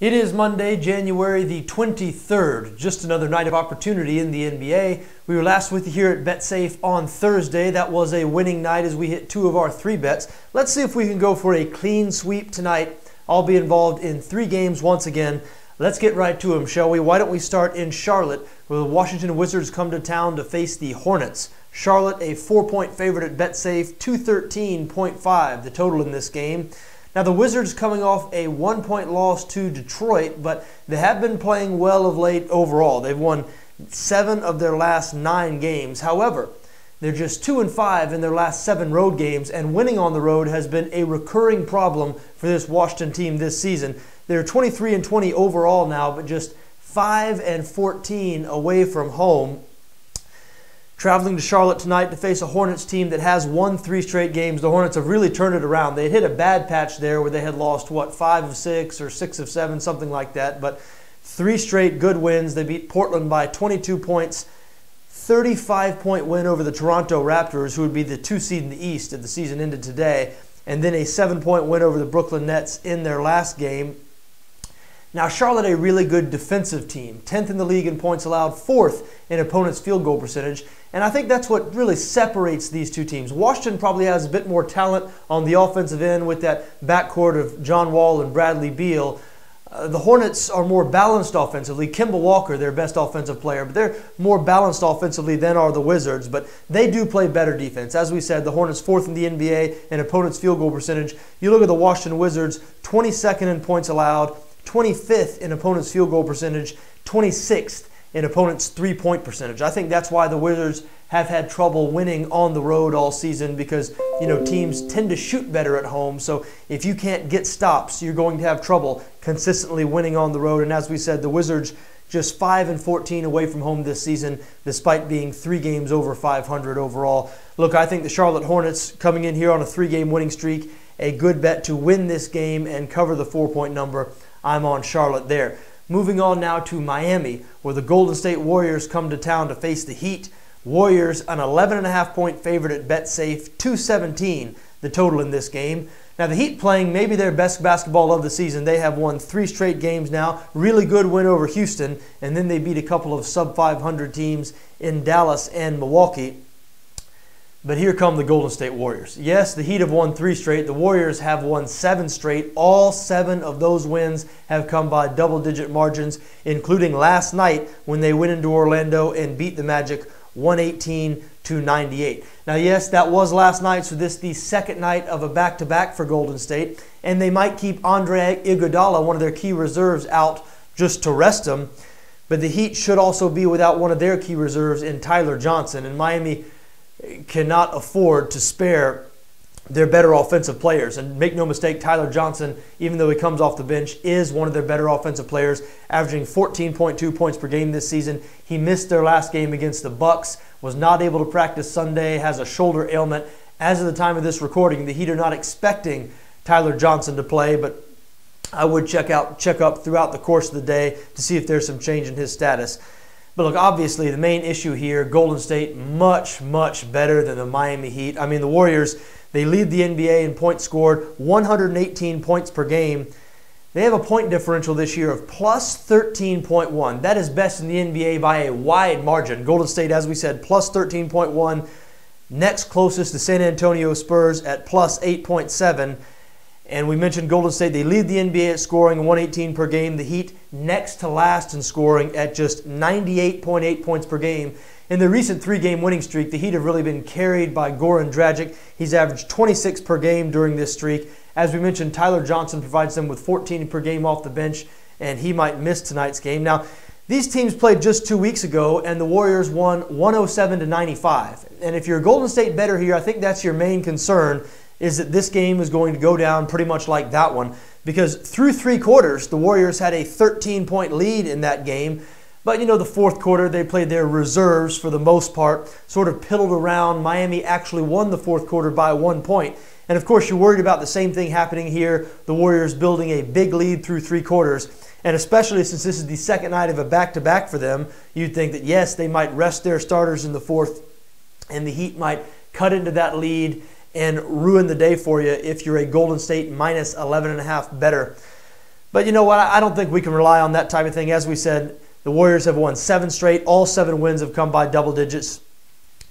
It is Monday, January the 23rd. Just another night of opportunity in the NBA. We were last with you here at Betsafe on Thursday. That was a winning night as we hit 2 of our 3 bets. Let's see if we can go for a clean sweep tonight. I'll be involved in 3 games once again. Let's get right to them, shall we? Why don't we start in Charlotte, where the Washington Wizards come to town to face the Hornets. Charlotte, a 4-point favorite at Betsafe, 213.5 the total in this game. Now, the Wizards coming off a 1-point loss to Detroit, but they have been playing well of late overall. They've won 7 of their last 9 games. However, they're just 2-5 in their last 7 road games, and winning on the road has been a recurring problem for this Washington team this season. They're 23-20 overall now, but just 5-14 away from home. Traveling to Charlotte tonight to face a Hornets team that has won 3 straight games. The Hornets have really turned it around. They hit a bad patch there where they had lost, 5 of 6 or 6 of 7, something like that. But 3 straight good wins. They beat Portland by 22 points. 35-point win over the Toronto Raptors, who would be the 2 seed in the East if the season ended today. And then a 7-point win over the Brooklyn Nets in their last game. Now, Charlotte, a really good defensive team, 10th in the league in points allowed, 4th in opponents' field goal percentage, and I think that's what really separates these two teams. Washington probably has a bit more talent on the offensive end with that backcourt of John Wall and Bradley Beal. The Hornets are more balanced offensively. Kemba Walker, their best offensive player, but they're more balanced offensively than are the Wizards, but they do play better defense. As we said, the Hornets 4th in the NBA in opponents' field goal percentage. You look at the Washington Wizards, 22nd in points allowed, 25th in opponents' field goal percentage, 26th in opponents' three-point percentage. I think that's why the Wizards have had trouble winning on the road all season because, teams tend to shoot better at home. So if you can't get stops, you're going to have trouble consistently winning on the road. And as we said, the Wizards just 5-14 away from home this season, despite being 3 games over 500 overall. Look, I think the Charlotte Hornets coming in here on a 3-game winning streak, a good bet to win this game and cover the 4-point number. I'm on Charlotte there. Moving on now to Miami, where the Golden State Warriors come to town to face the Heat. Warriors, an 11.5-point favorite at Betsafe, 217 the total in this game. Now, the Heat playing maybe their best basketball of the season. They have won 3 straight games now. Really good win over Houston, and then they beat a couple of sub-500 teams in Dallas and Milwaukee. But here come the Golden State Warriors. Yes, the Heat have won 3 straight. The Warriors have won 7 straight. All 7 of those wins have come by double-digit margins, including last night when they went into Orlando and beat the Magic 118-98. Now, yes, that was last night, so this is the second night of a back-to-back for Golden State, and they might keep Andre Iguodala, one of their key reserves, out just to rest him. But the Heat should also be without one of their key reserves in Tyler Johnson, and Miami cannot afford to spare their better offensive players. And make no mistake, Tyler Johnson, even though he comes off the bench, is one of their better offensive players, averaging 14.2 points per game this season. He missed their last game against the Bucks, was not able to practice Sunday, has a shoulder ailment. As of the time of this recording, the Heat are not expecting Tyler Johnson to play, but I would check up throughout the course of the day to see if there's some change in his status. But look, obviously the main issue here, Golden State much, much better than the Miami Heat. I mean, the Warriors, they lead the NBA in points scored, 118 points per game. They have a point differential this year of plus 13.1. That is best in the NBA by a wide margin. Golden State, as we said, plus 13.1. Next closest, the San Antonio Spurs at plus 8.7. And we mentioned Golden State, they lead the NBA at scoring 118 per game. The Heat next to last in scoring at just 98.8 points per game. In the recent 3-game winning streak, the Heat have really been carried by Goran Dragic. He's averaged 26 per game during this streak. As we mentioned, Tyler Johnson provides them with 14 per game off the bench, and he might miss tonight's game. Now, these teams played just 2 weeks ago, and the Warriors won 107-95. And if you're a Golden State bettor here, I think that's your main concern, is that this game is going to go down pretty much like that one. Because through 3 quarters, the Warriors had a 13-point lead in that game. But, the fourth quarter, they played their reserves for the most part, sort of piddled around. Miami actually won the fourth quarter by 1 point. And, of course, you're worried about the same thing happening here, the Warriors building a big lead through 3 quarters. And especially since this is the second night of a back-to-back for them, you'd think that, yes, they might rest their starters in the fourth, and the Heat might cut into that lead and ruin the day for you if you're a Golden State minus 11.5 bettor. But you know what? I don't think we can rely on that type of thing. As we said, the Warriors have won 7 straight. All 7 wins have come by double digits.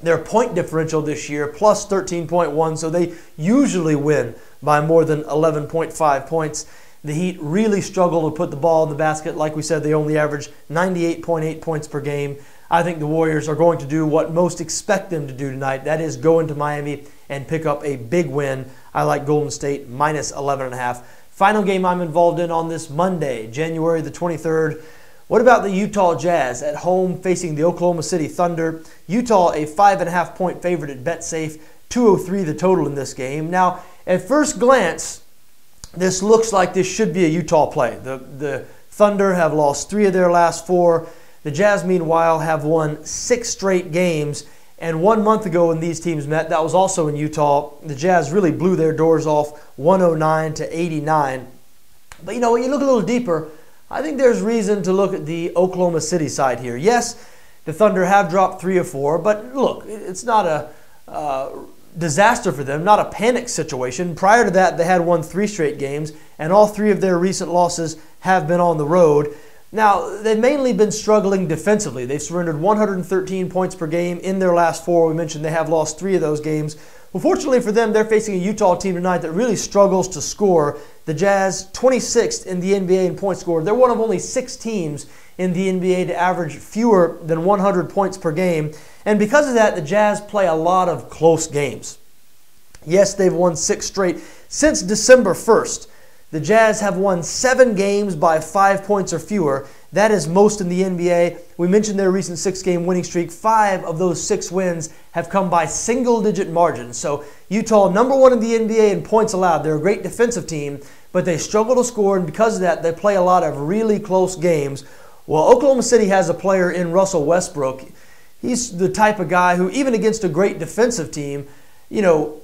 Their point differential this year, plus 13.1, so they usually win by more than 11.5 points. The Heat really struggle to put the ball in the basket. Like we said, they only average 98.8 points per game. I think the Warriors are going to do what most expect them to do tonight. That is go into Miami and pick up a big win. I like Golden State minus 11.5. Final game I'm involved in on this Monday, January the 23rd. What about the Utah Jazz at home facing the Oklahoma City Thunder? Utah a 5.5 point favorite at Betsafe, 203 the total in this game. Now, at first glance, this looks like this should be a Utah play. The Thunder have lost 3 of their last 4. The Jazz, meanwhile, have won 6 straight games. And 1 month ago when these teams met, that was also in Utah, the Jazz really blew their doors off 109 to 89. But you know, when you look a little deeper, I think there's reason to look at the Oklahoma City side here. Yes, the Thunder have dropped 3 or 4, but look, it's not a disaster for them, not a panic situation. Prior to that, they had won 3 straight games, and all 3 of their recent losses have been on the road. Now, they've mainly been struggling defensively. They've surrendered 113 points per game in their last 4. We mentioned they have lost 3 of those games. Well, fortunately for them, they're facing a Utah team tonight that really struggles to score. The Jazz, 26th in the NBA in points scored. They're one of only 6 teams in the NBA to average fewer than 100 points per game. And because of that, the Jazz play a lot of close games. Yes, they've won 6 straight. Since December 1st, the Jazz have won 7 games by 5 points or fewer. That is most in the NBA. We mentioned their recent 6-game winning streak. 5 of those 6 wins have come by single-digit margins. So Utah, number 1 in the NBA in points allowed. They're a great defensive team, but they struggle to score, and because of that, they play a lot of really close games. Well, Oklahoma City has a player in Russell Westbrook. He's the type of guy who, even against a great defensive team, you know,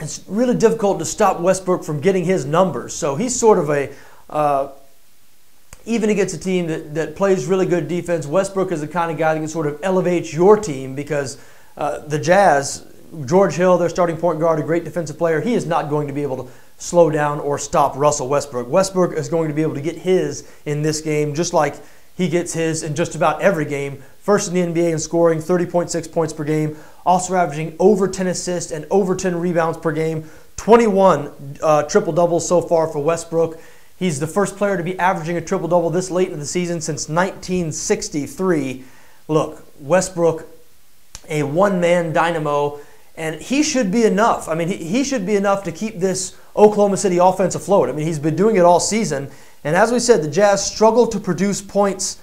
it's really difficult to stop Westbrook from getting his numbers. So he's sort of a, even against a team that plays really good defense, Westbrook is the kind of guy that can sort of elevate your team because the Jazz, George Hill, their starting point guard, a great defensive player, he is not going to be able to slow down or stop Russell Westbrook. Westbrook is going to be able to get his in this game just like he gets his in just about every game. First in the NBA in scoring, 30.6 points per game. Also averaging over 10 assists and over 10 rebounds per game. 21 triple-doubles so far for Westbrook. He's the first player to be averaging a triple-double this late in the season since 1963. Look, Westbrook, a one-man dynamo, and he should be enough. I mean, he should be enough to keep this Oklahoma City offense afloat. I mean, he's been doing it all season. And as we said, the Jazz struggle to produce points,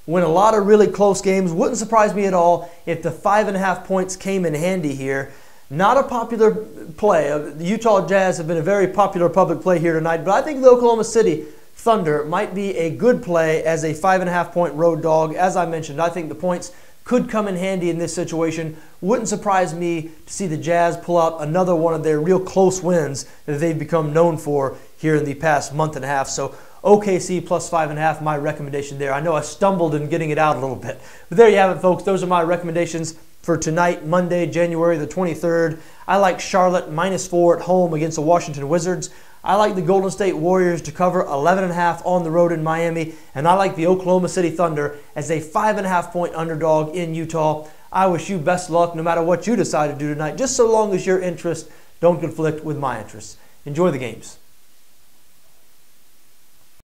win a lot of really close games. Wouldn't surprise me at all if the 5.5 points came in handy here. Not a popular play. The Utah Jazz have been a very popular public play here tonight, but I think the Oklahoma City Thunder might be a good play as a 5.5 point road dog. As I mentioned, I think the points could come in handy in this situation. Wouldn't surprise me to see the Jazz pull out another one of their real close wins that they've become known for here in the past month and a half. So OKC plus 5.5, my recommendation there. I know I stumbled in getting it out a little bit. But there you have it, folks. Those are my recommendations for tonight, Monday, January the 23rd. I like Charlotte -4 at home against the Washington Wizards. I like the Golden State Warriors to cover 11.5 on the road in Miami. And I like the Oklahoma City Thunder as a 5.5 point underdog in Utah. I wish you best luck no matter what you decide to do tonight, just so long as your interests don't conflict with my interests. Enjoy the games.